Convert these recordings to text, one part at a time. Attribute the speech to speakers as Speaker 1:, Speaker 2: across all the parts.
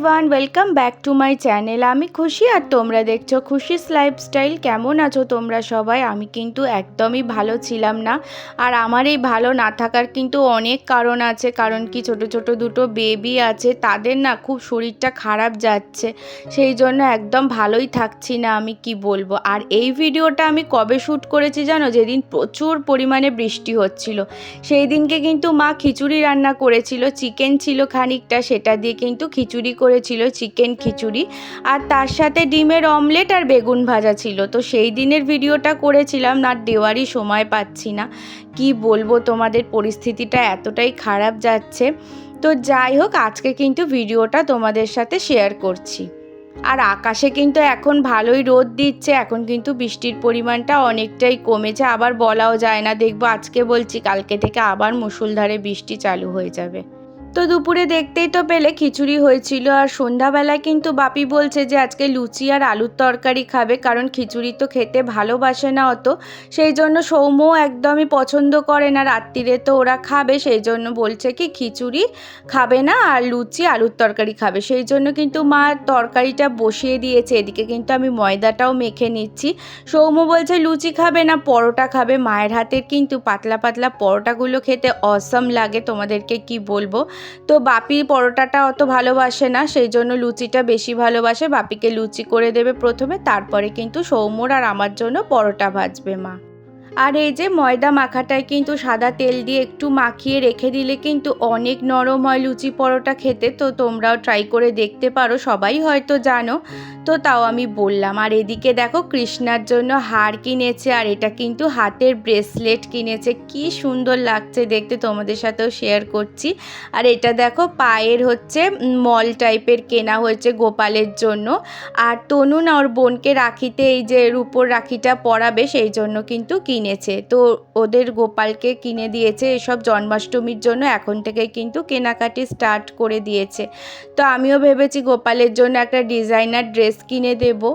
Speaker 1: Everyone, welcome back to my channel. আমি খুশি আর তোমরা দেখছো খুশিস লাইফস্টাইল। কেমন আছো তোমরা সবাই? আমি কিন্তু একদমই ভালো ছিলাম না। আর আমার এই ভালো না থাকার কিন্তু অনেক কারণ আছে। কারণ কি, ছোট ছোট দুটো বেবি আছে, তাদের না খুব শরীরটা খারাপ যাচ্ছে, সেই জন্য একদম ভালোই থাকছি না। আমি কি বলবো। আর এই ভিডিওটা আমি কবে শ্যুট করেছি জানো? যেদিন প্রচুর পরিমাণে বৃষ্টি হচ্ছিল, সেই দিনকে কিন্তু মা খিচুড়ি রান্না করেছিল। চিকেন ছিল খানিকটা, সেটা দিয়ে কিন্তু খিচুড়ি করেছিল, চিকেন খিচুড়ি। আর তার সাথে ডিমের অমলেট আর বেগুন ভাজা ছিল। তো সেই দিনের ভিডিওটা করেছিলাম, আর দেওয়ারই সময় পাচ্ছি না। কি বলবো, তোমাদের পরিস্থিতিটা এতটাই খারাপ যাচ্ছে। তো যাই হোক, আজকে কিন্তু ভিডিওটা তোমাদের সাথে শেয়ার করছি। আর আকাশে কিন্তু এখন ভালোই রোদ দিচ্ছে। এখন কিন্তু বৃষ্টির পরিমাণটা অনেকটাই কমেছে। আবার বলাও যায় না, দেখবো আজকে বলছি কালকে থেকে আবার মুষলধারে বৃষ্টি চালু হয়ে যাবে। তো দুপুরে দেখতেই তো পেলে খিচুড়ি হয়েছিল। আর সন্ধ্যাবেলায় কিন্তু বাপি বলছে যে আজকে লুচি আর আলুর তরকারি খাবে, কারণ খিচুড়ি তো খেতে ভালোবাসে না অত। সেই জন্য সৌম্যও একদমই পছন্দ করে না, রাত্রিরে তো ওরা খাবে, সেই জন্য বলছে কি খিচুড়ি খাবে না আর লুচি আলুর তরকারি খাবে। সেই জন্য কিন্তু মা তরকারিটা বসিয়ে দিয়েছে। এদিকে কিন্তু আমি ময়দাটাও মেখে নিচ্ছি। সৌম্য বলছে লুচি খাবে না, পরোটা খাবে। মায়ের হাতের কিন্তু পাতলা পাতলা পরোটাগুলো খেতে অসম লাগে, তোমাদেরকে কি বলবো। তো বাপি পরোটাটা অত ভালোবাসে না, সেই জন্য লুচিটা বেশি ভালোবাসে। বাপিকে লুচি করে দেবে প্রথমে, তারপরে কিন্তু সৌম্যর আর আমার জন্য পরোটা ভাজবে মা। আর এই যে ময়দা মাখাটায় কিন্তু সাদা তেল দিয়ে একটু মাখিয়ে রেখে দিলে কিন্তু অনেক নরম হয় লুচি পরোটা খেতে। তো তোমরাও ট্রাই করে দেখতে পারো, সবাই হয়তো জানো, তো তাও আমি বললাম। আর এদিকে দেখো, কৃষ্ণার জন্য হার কিনেছে, আর এটা কিন্তু হাতের ব্রেসলেট কিনেছে। কি সুন্দর লাগছে দেখতে, তোমাদের সাথেও শেয়ার করছি। আর এটা দেখো পায়ের হচ্ছে মল টাইপের কেনা হয়েছে গোপালের জন্য। আর তনু না ওর বোনকে রাখিতে এই যে রূপোর রাখিটা পরাবে, সেই জন্য কিন্তু কিনেছে। তো ওদের গোপালকে কিনে দিয়েছে এসব জন্মাষ্টমীর জন্য। এখন থেকে কিন্তু কেনাকাটি স্টার্ট করে দিয়েছে। তো আমিও ভেবেছি গোপালের জন্য একটা ডিজাইনার ড্রেস কিনে দেবো।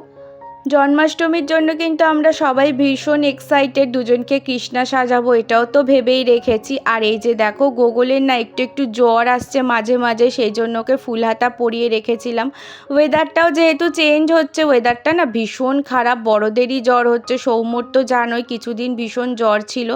Speaker 1: জন্মাষ্টমীর জন্য কিন্তু আমরা সবাই ভীষণ এক্সাইটেড, দুজনকে কৃষ্ণা সাজাবো এটাও তো ভেবেই রেখেছি। আর এই যে দেখো, গোগলের না একটু একটু জ্বর আসছে মাঝে মাঝে, সেই জন্য ওকে ফুল হাতা পরিয়ে রেখেছিলাম। ওয়েদারটাও যেহেতু চেঞ্জ হচ্ছে, ওয়েদারটা না ভীষণ খারাপ, বড়দেরই জ্বর হচ্ছে। সৌম্যর তো জানোই কিছুদিন ভীষণ জ্বর ছিল,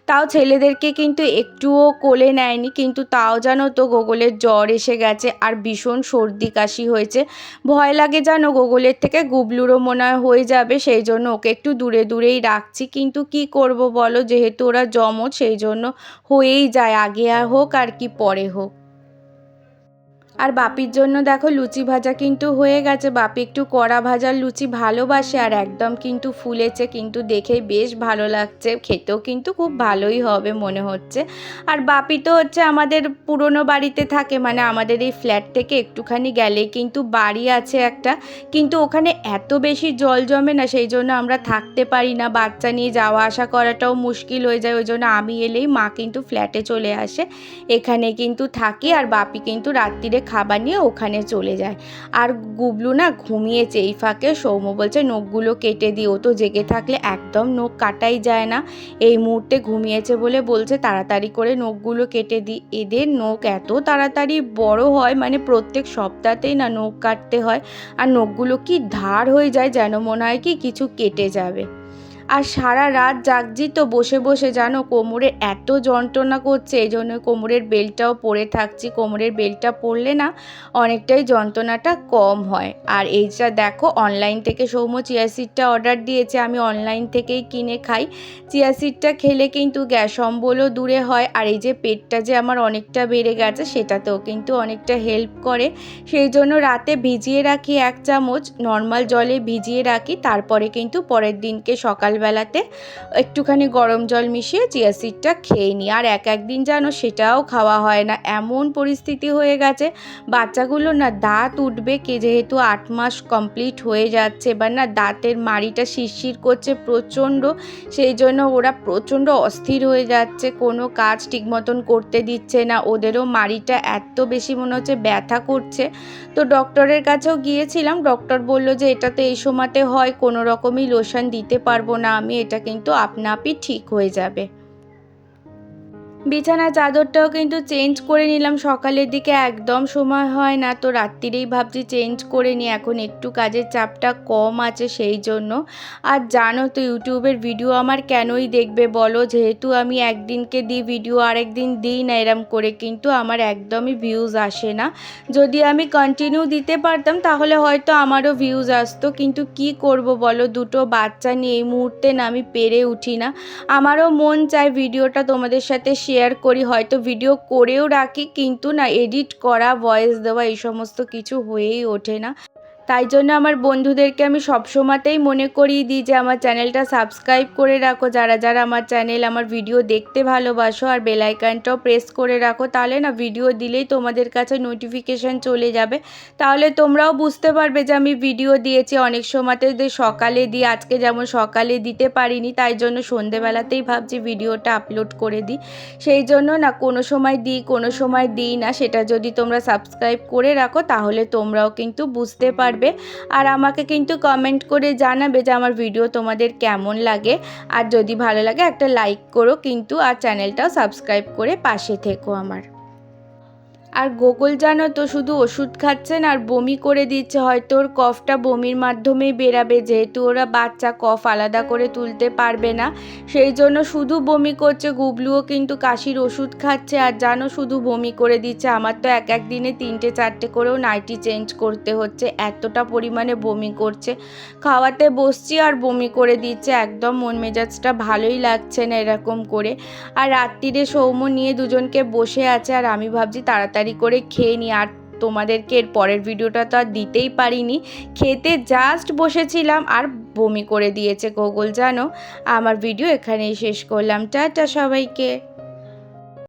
Speaker 1: তাও ছেলেদেরকে কিন্তু একটুও কোলে নেয়নি, কিন্তু তাও জানো তো গোগলের জ্বর এসে গেছে আর ভীষণ সর্দি কাশি হয়েছে। ভয় লাগে জানো, গোগলের থেকে গুবলুরও মনে হয় হয়ে যাবে, সেই জন্য ওকে একটু দূরে দূরেই রাখছি। কিন্তু কি করব বলো, যেহেতু ওরা জমজ, সেই জন্য হয়েই যায়, আগে আর হোক আর কি পরে হোক। আর বাপির জন্য দেখো লুচি ভাজা কিন্তু হয়ে গেছে। বাপি একটু কড়া ভাজার লুচি ভালোবাসে, আর একদম কিন্তু ফুলেছে, কিন্তু দেখেই বেশ ভালো লাগছে। খেতেও কিন্তু খুব ভালোই হবে মনে হচ্ছে। আর বাপি তো হচ্ছে আমাদের পুরনো বাড়িতে থাকে, মানে আমাদের এই ফ্ল্যাট থেকে একটুখানি গেলেই কিন্তু বাড়ি আছে একটা, কিন্তু ওখানে এত বেশি জল জমে না, সেই জন্য আমরা থাকতে পারি না। বাচ্চা নিয়ে যাওয়া আসা করাটাও মুশকিল হয়ে যায়, ওই জন্য আমি এলেই মা কিন্তু ফ্ল্যাটে চলে আসে, এখানে কিন্তু থাকি। আর বাপি কিন্তু রাত্রিরে খাবার নিয়ে ওখানে চলে যায়। আর গুবলু না ঘুমিয়েছে, এই ফাঁকে সৌম্য বলছে নখগুলো কেটে দিও। তো জেগে থাকলে একদম নখ কাটাই যায় না, এই মুহূর্তে ঘুমিয়েছে বলে বলছে তাড়াতাড়ি করে নখগুলো কেটে দিই। এদের নখ এত তাড়াতাড়ি বড় হয়, মানে প্রত্যেক সপ্তাহতেই না নখ কাটতে হয়। আর নখগুলো কি ধার হয়ে যায়, যেন মনে হয় কি কিছু কেটে যাবে। আর সারা রাত জাগছি তো বসে বসে, জানো কোমরে এত যন্ত্রণা করছে, এই জন্য কোমরের বেল্টটাও পরে থাকছি। কোমরের বেল্টটা পরলে না অনেকটাই যন্ত্রণাটা কম হয়। আর এইটা দেখো, অনলাইন থেকে সৌম্য চিয়া সিডটা অর্ডার দিয়েছে, আমি অনলাইন থেকেই কিনে খাই। চিয়া সিডটা খেলে কিন্তু গ্যাস অম্বলও দূরে হয়, আর এই যে পেটটা যে আমার অনেকটা বেড়ে গেছে, সেটাতেও কিন্তু অনেকটা হেল্প করে। সেই জন্য রাতে ভিজিয়ে রাখি 1 চামচ, নর্মাল জলে ভিজিয়ে রাখি, তারপরে কিন্তু পরের দিনকে সকালবেলাতে একটুখানি গরম জল মিশিয়ে চিয়া সিডটা খেয়ে নিই। আর একদিন জানো সেটাও খাওয়া হয় না, এমন পরিস্থিতি হয়ে গেছে। বাচ্চাগুলো না দাঁত উঠবে, কে যেহেতু 8 মাস কমপ্লিট হয়ে যাচ্ছে, এবার না দাঁতের মাড়িটা শিরশির করছে প্রচণ্ড, সেই জন্য ওরা প্রচণ্ড অস্থির হয়ে যাচ্ছে, কোনো কাজ ঠিক মতন করতে দিচ্ছে না। ওদেরও মাড়িটা এত বেশি মনে হচ্ছে ব্যথা করছে। তো ডক্টরের কাছেও গিয়েছিলাম, ডক্টর বলল যে এটা তো এই সময়তে হয়, কোনো রকমই লোশন দিতে পারবো না আমি, এটা কিন্তু আপনা আপনি ঠিক হয়ে যাবে। বিছানার চাদরটাও কিন্তু চেঞ্জ করে নিলাম সকালের দিকে, একদম সময় হয় না, তো রাত্রিরেই ভাবছি চেঞ্জ করে নিই, এখন একটু কাজের চাপটা কম আছে সেই জন্য। আর জানো তো ইউটিউবের ভিডিও আমার কেনই দেখবে বলো, যেহেতু আমি একদিনকে দিই ভিডিও আরেক দিন দিই না এরম করে, কিন্তু আমার একদমই ভিউজ আসে না। যদি আমি কন্টিনিউ দিতে পারতাম তাহলে হয়তো আমারও ভিউজ আসতো, কিন্তু কি করব বলো, দুটো বাচ্চা নিয়ে এই মুহূর্তে না আমি পেরে উঠি না। আমারও মন চায় ভিডিওটা তোমাদের সাথে শেয়ার করি, হয়তো ভিডিও করেও রাখি, কিন্তু না এডিট করা, ভয়েস দেওয়া এই সমস্ত কিছু হয়েই ওঠে না। তাই জন্য আমার বন্ধুদেরকে আমি সবসময়তেই মনে করিয়ে দিই যে আমার চ্যানেলটা সাবস্ক্রাইব করে রাখো, যারা যারা আমার চ্যানেল আমার ভিডিও দেখতে ভালোবাসো, আর বেল আইকনটাও প্রেস করে রাখো, তাহলে না ভিডিও দিলেই তোমাদের কাছে নোটিফিকেশান চলে যাবে, তাহলে তোমরাও বুঝতে পারবে যে আমি ভিডিও দিয়েছি। অনেক সময়তে সকালে দিই, আজকে যেমন সকালে দিতে পারিনি, তাই জন্য সন্ধেবেলাতেই ভাবছি ভিডিওটা আপলোড করে দিই। সেই জন্য না কোনো সময় দিই কোনো সময় দিই না, সেটা যদি তোমরা সাবস্ক্রাইব করে রাখো তাহলে তোমরাও কিন্তু বুঝতে পারবে। আর আমাকে কিন্তু কমেন্ট করে জানাবে যে আমার ভিডিও তোমাদের কেমন লাগে, আর যদি ভালো লাগে একটা লাইক করো কিন্তু, আর চ্যানেলটাও সাবস্ক্রাইব করে পাশে থেকো আমার। আর গোকুল জানো তো শুধু ওষুধ খাচ্ছে না আর বমি করে দিচ্ছে, হয়তো ওর কফটা বমির মাধ্যমেই বেরাবে, যেহেতু ওরা বাচ্চা কফ আলাদা করে তুলতে পারবে না, সেই জন্য শুধু বমি করছে। গুবলুও কিন্তু কাশির ওষুধ খাচ্ছে আর জানো শুধু বমি করে দিচ্ছে। আমার তো এক এক দিনে 3টে 4টে করেও নাইটি চেঞ্জ করতে হচ্ছে, এতটা পরিমাণে বমি করছে। খাওয়াতে বসছি আর বমি করে দিচ্ছে, একদম মন মেজাজটা ভালোই লাগছে না এরকম করে। আর রাত্রিরে সৌম্য নিয়ে দুজনকে বসে আছে, আর আমি ভাবছি তাড়াতাড়ি করে খেয়ে নিই। আর তোমাদেরকে এর পরের ভিডিওটা তো আর দিতেই পারিনি, খেতে জাস্ট বসেছিলাম আর বমি করে দিয়েছে গোকুল জানো। আমার ভিডিও এখানেই শেষ করলাম, টাটা সবাইকে।